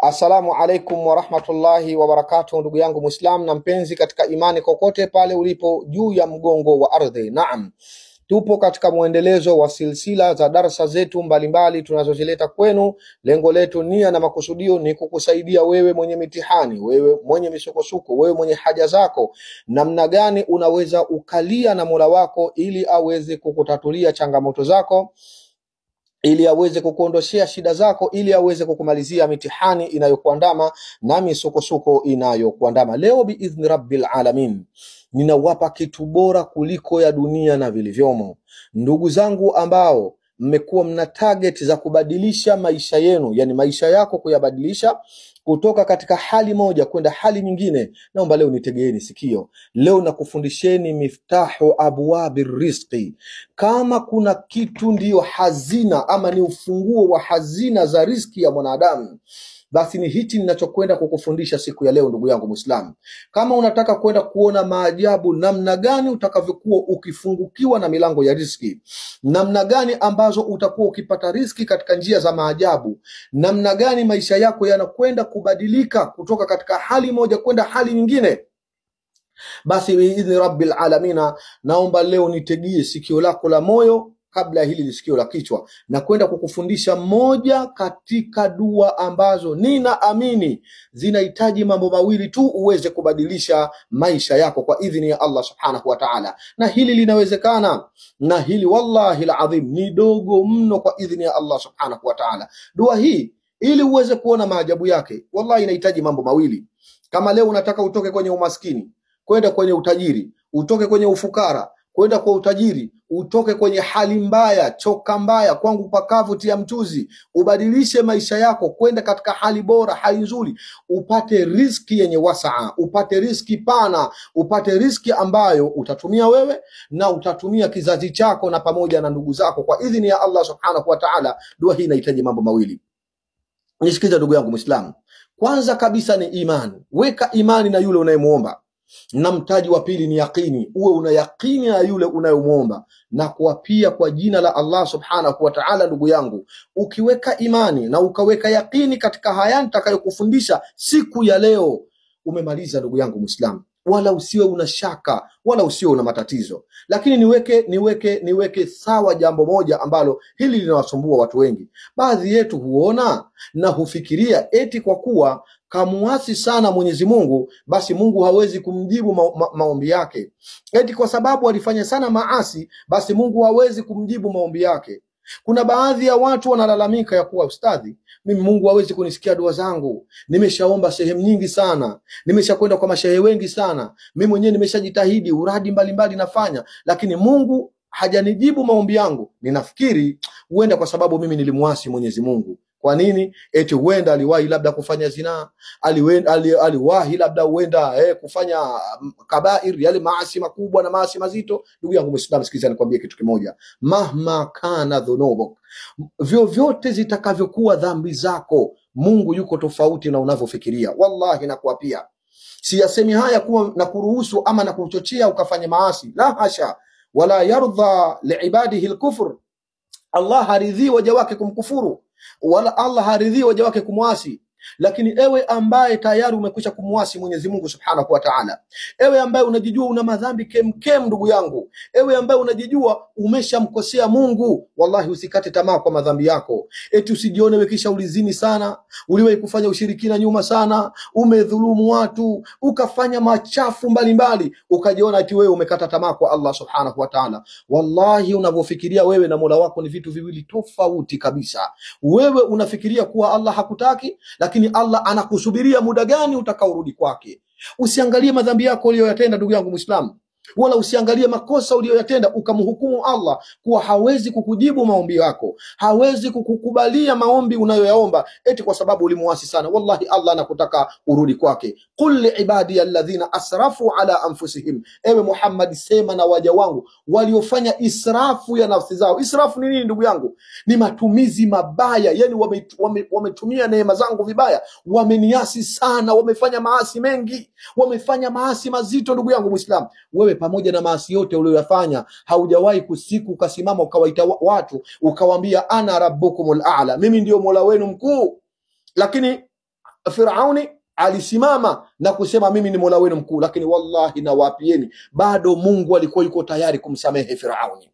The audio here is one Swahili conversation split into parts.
Assalamu alaikum wa rahmatullahi wa barakatuh, ndugu yangu Muislam na mpenzi katika imani kokote pale ulipo juu ya mgongo wa ardhi. Naam, tupo katika muendelezo wa silsila za darasa zetu mbalimbali tunazozileta kwenu. Lengo letu, nia na makusudio ni kukusaidia wewe mwenye mitihani, wewe mwenye misukosuko, wewe mwenye haja zako, namna gani unaweza ukalia na Mola wako ili aweze kukutatulia changamoto zako, ili aweze kukuondoshea shida zako, ili aweze kukumalizia mitihani inayokuandama na misukosuko inayokuandama. Leo biidhni rabbil alamin ninawapa kitu bora kuliko ya dunia na vilivyomo. Ndugu zangu ambao mmekuwa mna target za kubadilisha maisha yenu, yani maisha yako kuyabadilisha kutoka katika hali moja kwenda hali nyingine, naomba leo nitegeeni sikio. Leo nakufundisheni miftahu abwabir rizqi. Kama kuna kitu ndiyo hazina ama ni ufunguo wa hazina za riziki ya mwanadamu, basi ni hichi ninachokwenda kukufundisha siku ya leo, ndugu yangu Muislamu. Kama unataka kwenda kuona maajabu namna gani utakavyokuwa ukifungukiwa na milango ya riziki, namna gani ambazo utakuwa ukipata riziki katika njia za maajabu, namna gani maisha yako yanakwenda kubadilika kutoka katika hali moja kwenda hali nyingine, basi biidhni rabbil alamina naomba leo nitegie sikio lako la moyo kabla hili lisikio la kichwa, na kwenda kukufundisha moja katika dua ambazo ninaamini zinahitaji mambo mawili tu uweze kubadilisha maisha yako kwa idhini ya Allah subhanahu wa ta'ala. Na hili linawezekana, na hili wallahi alazim ni dogo mno kwa idhini ya Allah subhanahu wa ta'ala. Dua hii ili uweze kuona maajabu yake, wallahi inahitaji mambo mawili. Kama leo unataka utoke kwenye umaskini kwenda kwenye utajiri, utoke kwenye ufukara kwenda kwa utajiri, utoke kwenye hali mbaya, choka mbaya, kwangu pakavu tia mchuzi, ubadilishe maisha yako kwenda katika hali bora, hali nzuri, upate riziki yenye wasaa, upate riziki pana, upate riziki ambayo utatumia wewe na utatumia kizazi chako na pamoja na ndugu zako kwa idhini ya Allah subhanahu wa ta'ala. Dua hii inahitaji mambo mawili. Nisikiza ndugu yangu Muislamu. Kwanza kabisa ni imani. Weka imani na yule unayemuomba. Na mtaji wa pili ni yaqini. Uwe una yaqini na yule unayemuomba. Na kuapia kwa jina la Allah subhanahu wa ta'ala, ndugu yangu, ukiweka imani na ukaweka yaqini katika haya nitakayokufundisha siku ya leo, umemaliza ndugu yangu Muislamu. Wala usiwe una shaka, wala usiwe una matatizo. Lakini niweke sawa jambo moja ambalo hili linawasumbua watu wengi. Baadhi yetu huona na hufikiria eti kwa kuwa kamuasi sana Mwenyezi Mungu, basi Mungu hawezi kumjibu maombi yake. Eti kwa sababu alifanya sana maasi, basi Mungu hawezi kumjibu maombi yake. Kuna baadhi ya watu wanalalamika ya kuwa, ustadhi, mimi Mungu hawezi kunisikia dua zangu. Nimeshaomba sehemu nyingi sana, nimeshakwenda kwa mashehe wengi sana, mimi mwenyewe nimeshajitahidi, uradi mbalimbali nafanya, lakini Mungu hajanijibu maombi yangu. Ninafikiri huenda kwa sababu mimi nilimuasi Mwenyezi Mungu. Kwa nini? Eti huenda aliwahi labda kufanya zina, aliwahi labda huenda kufanya kabair, yale maasi makubwa na maasi mazito. Ndugu yangu Muislamu, sikiza nikwambie kitu kimoja. Mahma kana dhunubuk, vyovyote zitakavyokuwa dhambi zako, Mungu yuko tofauti na unavyofikiria. Wallahi nakuapia. Siyasemi haya kuwa na kuruhusu ama na kuchochea ukafanya maasi, la hasha. Wala yardha liibadihi alkufr, Allah haridhi waja wake kumkufuru, wala Allah haridhi waja wake kumwasi. Lakini ewe ambaye tayari umekwisha kumwasi Mwenyezi Mungu subhanahu wa ta'ala, ewe ambaye unajijua una madhambi kemkem, ndugu yangu, ewe ambaye unajijua umeshamkosea Mungu, wallahi usikate tamaa kwa madhambi yako. Eti usijione wekisha ulizini sana, uliwahi kufanya ushirikina nyuma sana, umedhulumu watu, ukafanya machafu mbalimbali, ukajiona ati wewe umekata tamaa kwa Allah subhanahu wa ta'ala. Wallahi unavyofikiria wewe na Mola wako ni vitu viwili tofauti kabisa. Wewe unafikiria kuwa Allah hakutaki, lakini Allah anakusubiria muda gani utakaorudi kwake. Usiangalie madhambi yako uliyoyatenda ndugu yangu Muislamu, wala usiangalie makosa uliyoyatenda ukamhukumu Allah kuwa hawezi kukujibu maombi yako, hawezi kukukubalia maombi unayoyaomba eti kwa sababu ulimuasi sana. Wallahi Allah anakutaka urudi kwake. Qul li ibadi alladhina asrafu ala anfusihim, ewe Muhammad sema na waja wangu waliofanya israfu ya nafsi zao. Israfu ni nini ndugu yangu? Ni matumizi mabaya, yani wametumia neema zangu vibaya, wameniasi sana, wamefanya maasi mengi, wamefanya maasi mazito. Ndugu yangu Muislamu, wewe pamoja na maasi yote uliyofanya, haujawahi kusiku ukasimama ukawaita watu ukawaambia ana rabbukumul a'la, mimi ndio Mola wenu mkuu. Lakini Firauni alisimama na kusema mimi ni Mola wenu mkuu, lakini wallahi nawapieni bado Mungu alikuwa yuko tayari kumsamehe Firauni.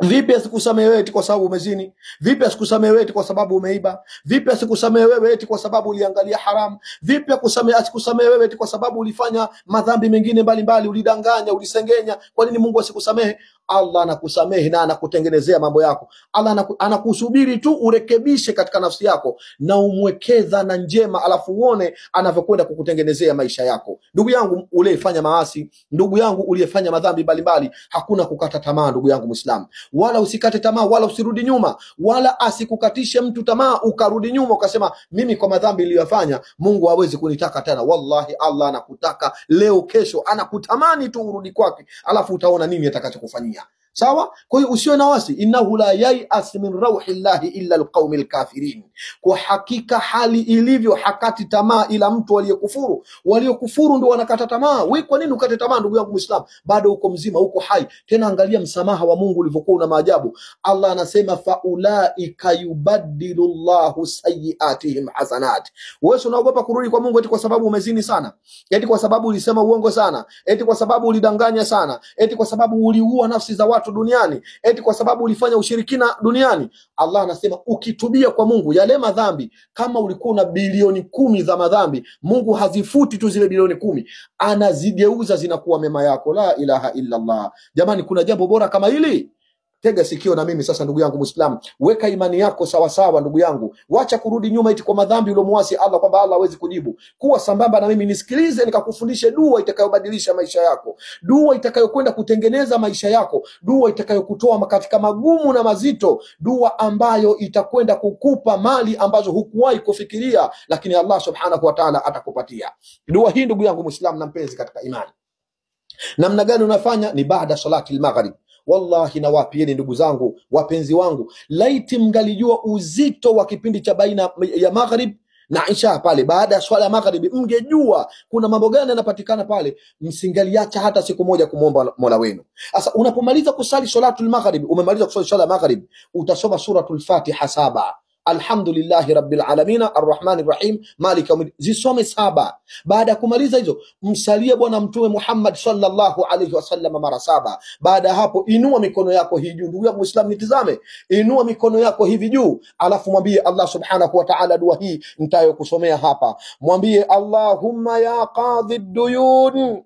Vipi asikusamehe wewe eti kwa sababu umezini? Vipi asikusamehe wewe eti kwa sababu umeiba? Vipi asikusamehe wewe eti kwa sababu uliangalia haramu? Vipi asikusamehe wewe eti kwa sababu ulifanya madhambi mengine mbalimbali, ulidanganya, ulisengenya? Kwa nini Mungu asikusamehe? Allah anakusamehe na anakutengenezea mambo yako. Allah anakusubiri tu urekebishe katika nafsi yako na umwekee dhana njema, alafu uone anavyokwenda kukutengenezea maisha yako. Ndugu yangu uliyefanya maasi, ndugu yangu uliyefanya madhambi mbalimbali, hakuna kukata tamaa ndugu yangu Muislamu. Wala usikate tamaa, wala usirudi nyuma, wala asikukatishe mtu tamaa ukarudi nyuma ukasema mimi kwa madhambi niliyofanya Mungu hawezi kunitaka tena. Wallahi Allah anakutaka leo kesho, anakutamani tu urudi kwake, alafu utaona nini atakachokufanyia. Sawa? Kwa hiyo usiwe na wasi. Innahu la yai'as min rauhillahi illa alqaumil kafirin. Kwa hakika hali ilivyo hakati tamaa ila mtu aliyekufuru. Waliokufuru ndio wanakata tamaa. Wewe kwa nini ukate tamaa ndugu yangu Muislamu? Bado uko mzima, uko hai. Tena angalia msamaha wa Mungu ulivyokuwa una maajabu. Allah anasema faulaika yubaddilullahu sayyiatihim hasanat. Wewe unaogopa kurudi kwa Mungu eti kwa sababu umezini sana? Eti kwa sababu ulisema uongo sana? Eti kwa sababu ulidanganya sana? Eti kwa sababu uliua nafsi za watu duniani? Eti kwa sababu ulifanya ushirikina duniani? Allah anasema ukitubia kwa Mungu yale madhambi, kama ulikuwa na bilioni 10 za madhambi, Mungu hazifuti tu zile bilioni 10, anazigeuza zinakuwa mema yako. La ilaha illa Allah. Jamani, kuna jambo bora kama hili? Tega sikio na mimi sasa ndugu yangu Muislamu, weka imani yako sawa sawa ndugu yangu. Wacha kurudi nyuma eti kwa madhambi uliomuasi Allah kwamba Allah hawezi kujibu. Kuwa sambamba na mimi, nisikilize nikakufundishe dua itakayobadilisha maisha yako, dua itakayokwenda kutengeneza maisha yako, dua itakayokutoa katika magumu na mazito, dua ambayo itakwenda kukupa mali ambazo hukuwahi kufikiria, lakini Allah subhanahu wa ta'ala atakupatia. Dua hii ndugu yangu Muislamu na mpenzi katika imani, namna gani unafanya? Ni baada salati al-maghrib. Wallahi nawapieni ndugu zangu, wapenzi wangu, laiti mngalijua uzito wa kipindi cha baina ya maghrib na isha pale, baada ya swala ya maghrib, mngejua kuna mambo gani yanapatikana pale, msingaliacha hata siku moja kumuomba Mola wenu. Sasa unapomaliza kusali salatul maghrib, umemaliza kusali swala ya maghrib, utasoma suratul Fatiha 7. Alhamdulillahi rabbil alamin arrahmanir rahim maliki yawmiddin, zisome 7. Baada ya kumaliza hizo, msalie bwana mtume Muhammad sallallahu alayhi wasallam mara 7. Baada hapo inua mikono yako hii juu. Ndugu yangu Muislamu nitizame, inua mikono yako hivi juu, alafu mwambie Allah subhanahu wa ta'ala dua hii nitayokusomea hapa. Mwambie Allahumma ya qadhi duyun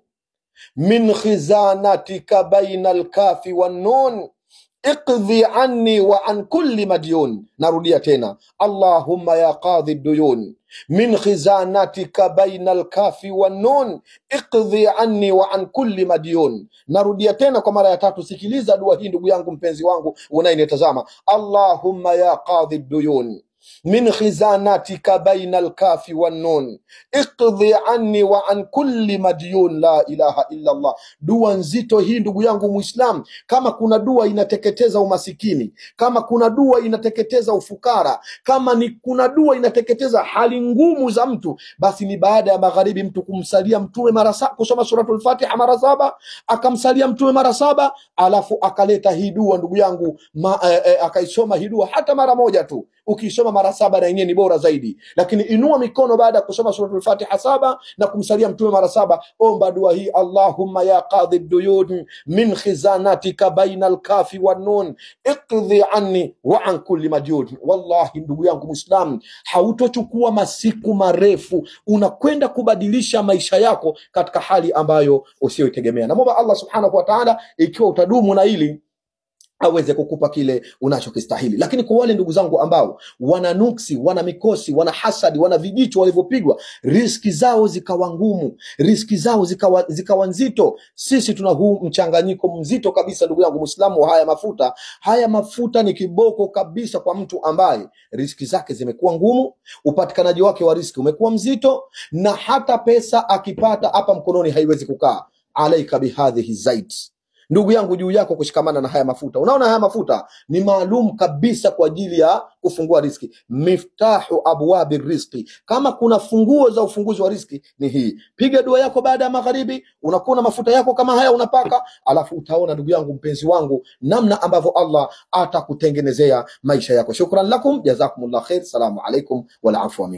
min khizanatika bainal kafi wan nun iqdhi anni wa an kulli madyun. Narudia tena, Allahumma ya qadhi duyun min khizanatika bainal kafi wan nun iqdhi anni wa an kulli madyun. Narudia tena kwa mara ya 3. Sikiliza dua hii ndugu yangu mpenzi wangu unayenitazama. Allahumma ya qadhi duyun min khizanatika bainal kafi wan nun iqdhi anni wa an kulli madyun. La ilaha illa Allah. Dua nzito hii ndugu yangu Muislam. Kama kuna dua inateketeza umasikini, kama kuna dua inateketeza ufukara, kama ni kuna dua inateketeza hali ngumu za mtu, basi ni baada ya magharibi mtu kumsalia mtume mara 7, kusoma suratul Fatiha mara 7, akamsalia mtume mara 7, alafu akaleta hii dua ndugu yangu, akaisoma hii dua hata mara moja tu. Ukisoma mara 7 na yenyewe ni bora zaidi, lakini inua mikono baada ya kusoma suratul Fatiha 7 na kumsalia mtume mara 7, omba dua hii, Allahumma ya qadhi duyun min khizanatika bainal kafi wan nun iqdhi anni wa an kulli madyun. Wallahi ndugu yangu Muislamu, hautochukua masiku marefu, unakwenda kubadilisha maisha yako katika hali ambayo usiyoitegemea. Naomba Allah subhanahu wa ta'ala, ikiwa utadumu na hili, aweze kukupa kile unachokistahili. Lakini kwa wale ndugu zangu ambao wana nuksi, wana mikosi, wana hasadi, wana vijicho walivyopigwa, riski zao zikawa ngumu, riski zao zikawa nzito, sisi tuna huu mchanganyiko mzito kabisa ndugu yangu Muislamu. Haya mafuta, haya mafuta ni kiboko kabisa kwa mtu ambaye riski zake zimekuwa ngumu, upatikanaji wake wa riski umekuwa mzito, na hata pesa akipata hapa mkononi haiwezi kukaa. Alaika bihadhihi zait. Ndugu yangu, juu yako kushikamana na haya mafuta. Unaona haya mafuta ni maalum kabisa kwa ajili ya kufungua riziki. Miftahu abwabi riziki. Kama kuna funguo za ufunguzi wa riziki ni hii. Piga dua yako baada ya magharibi, unakuwa na mafuta yako kama haya unapaka, alafu utaona ndugu yangu mpenzi wangu namna ambavyo Allah atakutengenezea maisha yako. Shukran lakum, jazakumullah khair. Salamu alaikum wal afwa.